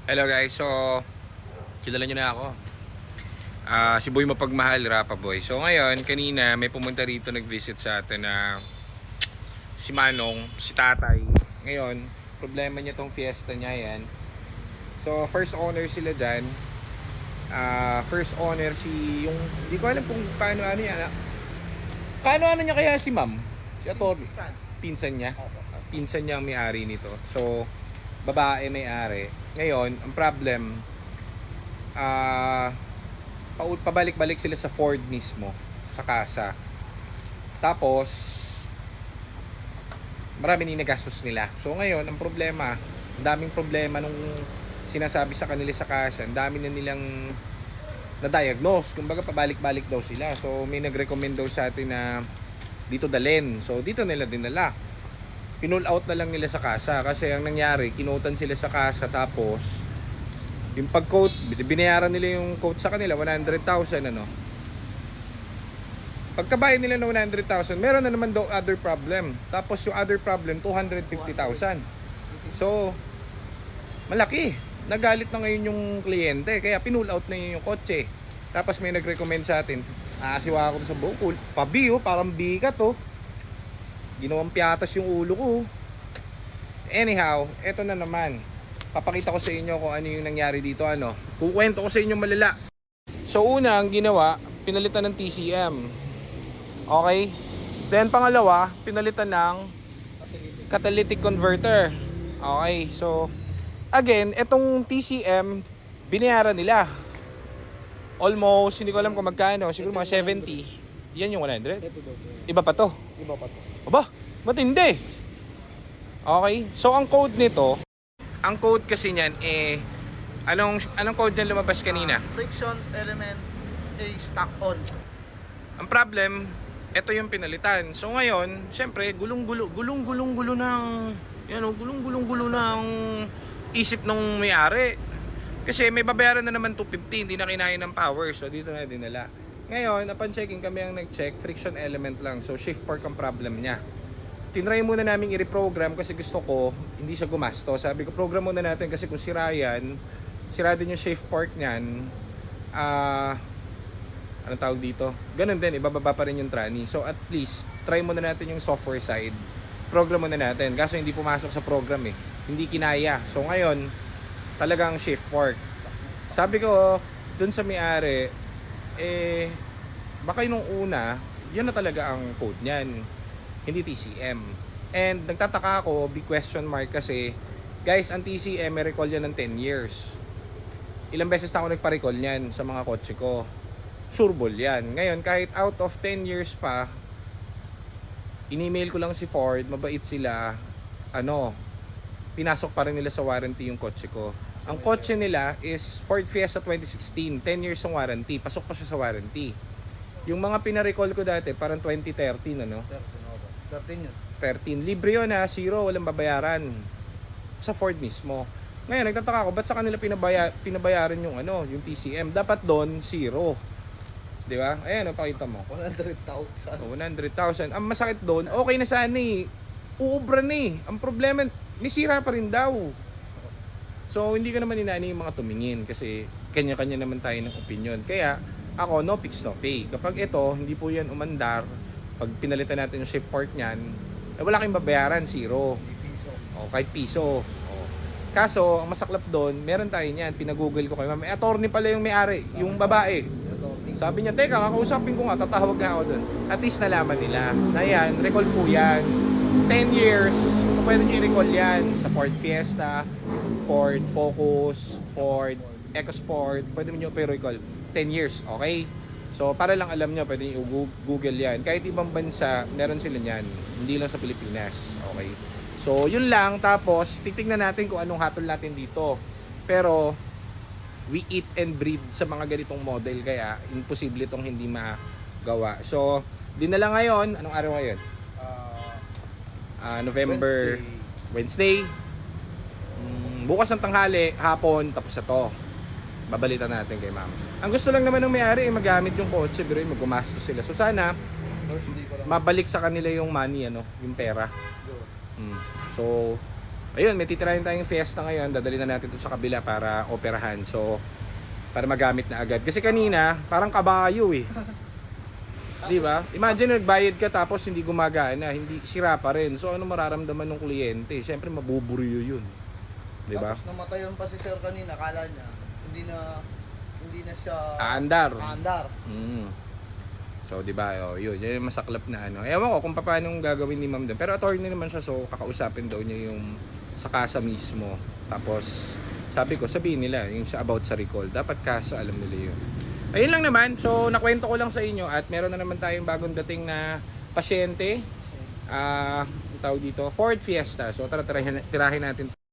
Hello guys, so kilala nyo na ako. Si Boy Mapagmahal, Rapa Boy. So ngayon, kanina may pumunta rito nag-visit sa atin na si Manong, si Tatay. Ngayon, problema niya tong fiesta niya yan. So first owner sila dyan. First owner si yung, hindi ko alam kung paano ano yan. Paano niya kaya si Ma'am? Si Atty. Pinsan niya. Pinsan niya ang may-ari nito. So babae may-ari. Ngayon, ang problem, pabalik-balik sila sa Ford mismo, sa casa. Tapos, marami ninagastos nila. So ngayon, ang problema, ang daming problema nung sinasabi sa kanila sa casa, ang dami na nilang na-diagnose. Kumbaga, pabalik-balik daw sila. So may nag-recommend daw sa atin na dito dalhin. So dito nila dinala. Pinull out na lang nila sa casa kasi ang nangyari, kinotan sila sa casa tapos yung pag-quote, binayaran nila yung quote sa kanila 100,000 ano. Pagkabayan nila ng 100,000, meron na naman daw other problem. Tapos yung other problem 250,000. So malaki. Nagalit na ngayon yung kliyente kaya pinull out na yun yung kotse. Tapos may nag-recommend sa atin, aasiwa ako sa bukol, pabiyo, parang bigat oh. Ginawang piatas yung ulo ko. Anyhow, eto na naman. Papakita ko sa inyo kung ano yung nangyari dito. Kukwento ko sa inyo malala. So una, ang ginawa, pinalitan ng TCM. Okay? Then pangalawa, pinalitan ng catalytic converter. Okay, so again, etong TCM, binayaran nila. Almost, hindi ko alam kung magkano. Siguro mga 70. Yan yung 100? Iba pa to? Iba pa to. Aba, matindi. Okay, so ang code nito, ang code kasi niyan anong code niyan lumabas kanina? Friction element A stock on. Ang problem, ito yung pinalitan. So ngayon, syempre, gulong-gulo ng gulong-gulo ng isip nung may-ari. Kasi may babayaran na naman 250, hindi na kinaya ng power. So dito na dinala. Ngayon, upon checking, kami ang nag-check, friction element lang. So shift fork ang problem niya. Tinry muna namin i-reprogram kasi gusto ko hindi siya gumasto. Sabi ko, program muna natin kasi kung sira yan, sira din yung shift fork niyan. Anong tawag dito? Ganun din, ibababa pa rin yung tranny. So at least, try muna natin yung software side. Program muna natin. Kaso hindi pumasok sa program eh. Hindi kinaya. So ngayon, talagang shift fork. Sabi ko, dun sa may-ari, baka yung una, yan na talaga ang code niyan, hindi TCM. And nagtataka ako, big question mark kasi, guys, ang TCM may recall yan ng 10 years. Ilang beses na ako nagpa-recall yan sa mga kotse ko. Sureball yan. Ngayon, kahit out of 10 years pa, in-email ko lang si Ford, mabait sila, pinasok pa rin nila sa warranty yung kotse ko. Ang kotse nila is Ford Fiesta 2016, 10 years ng warranty, pasok pa siya sa warranty. Yung mga pina-recall ko dati, parang 2013, 13 yun. 13, libre yun zero, walang babayaran. Sa Ford mismo. Ngayon, nagtataka ako, ba't sa kanila pinabayaran yung yung TCM? Dapat doon, zero. Di ba? Ayan, pakita mo. 100,000. 100,000. Ang masakit doon, okay na sana eh. Uubra na eh. Ang problema, may sira pa rin daw. So hindi ko naman inaani yung mga tumingin kasi kanya-kanya naman tayo ng opinion. Kaya ako, no fix no pay. Kapag ito, hindi po yan umandar, pag pinalitan natin yung shift part niyan, wala kayong babayaran, zero. Piso. O kahit piso. Kaso, ang masaklap doon, meron tayo niyan, pinagoogle ko kayo. May attorney pala yung may-ari, yung babae. Sabi niya, teka, kakausapin ko nga, tatawag nga ako doon. At least nalaman nila na yan, recall po yan. 10 years, pwede nyo i-recall yan sa Ford Fiesta, Ford Focus, Ford EcoSport, pwede nyo i-recall 10 years, okay? So para lang alam nyo, pwede nyo Google yan. Kahit ibang bansa, meron sila yan, hindi lang sa Pilipinas, okay? So yun lang, tapos titignan natin kung anong hatol natin dito. Pero we eat and breathe sa mga ganitong model, kaya imposible itong hindi magawa. So dinala ngayon, anong araw ngayon? November Wednesday. Bukas ng tanghali, hapon, tapos na to. Babalitan natin kay ma'am. Ang gusto lang naman ng may-ari ay magamit yung kotse, pero maggumastos sila. So sana mabalik sa kanila yung money, yung pera. So ayun, may titirahin tayong Fiesta ngayon. Dadali na natin ito sa kabila para operahan. So, para magamit na agad. Kasi kanina, parang kabayo eh. Di ba? Imagine nagbayad ka tapos hindi gumagana, hindi sira pa rin. So, ano mararamdaman ng kliyente? Siyempre, mabuburiyo yun. Di ba? Tapos namatayan pa si sir kanina, akala niya, hindi na siya Aandar. aandar. So, di ba? Oh, yun yung masaklap na ano. Ewan ko kung paano gagawin ni Ma'am doon. Pero attorney naman siya, so kakausapin daw niya yung sa kasa mismo. Tapos, sabi ko, sabihin nila yung sa about sa recall. Dapat kasa, alam nila yun. Ayun lang naman. So, nakwento ko lang sa inyo at meron na naman tayong bagong dating na pasyente. Ang tawag dito, Ford Fiesta. So, tirahin natin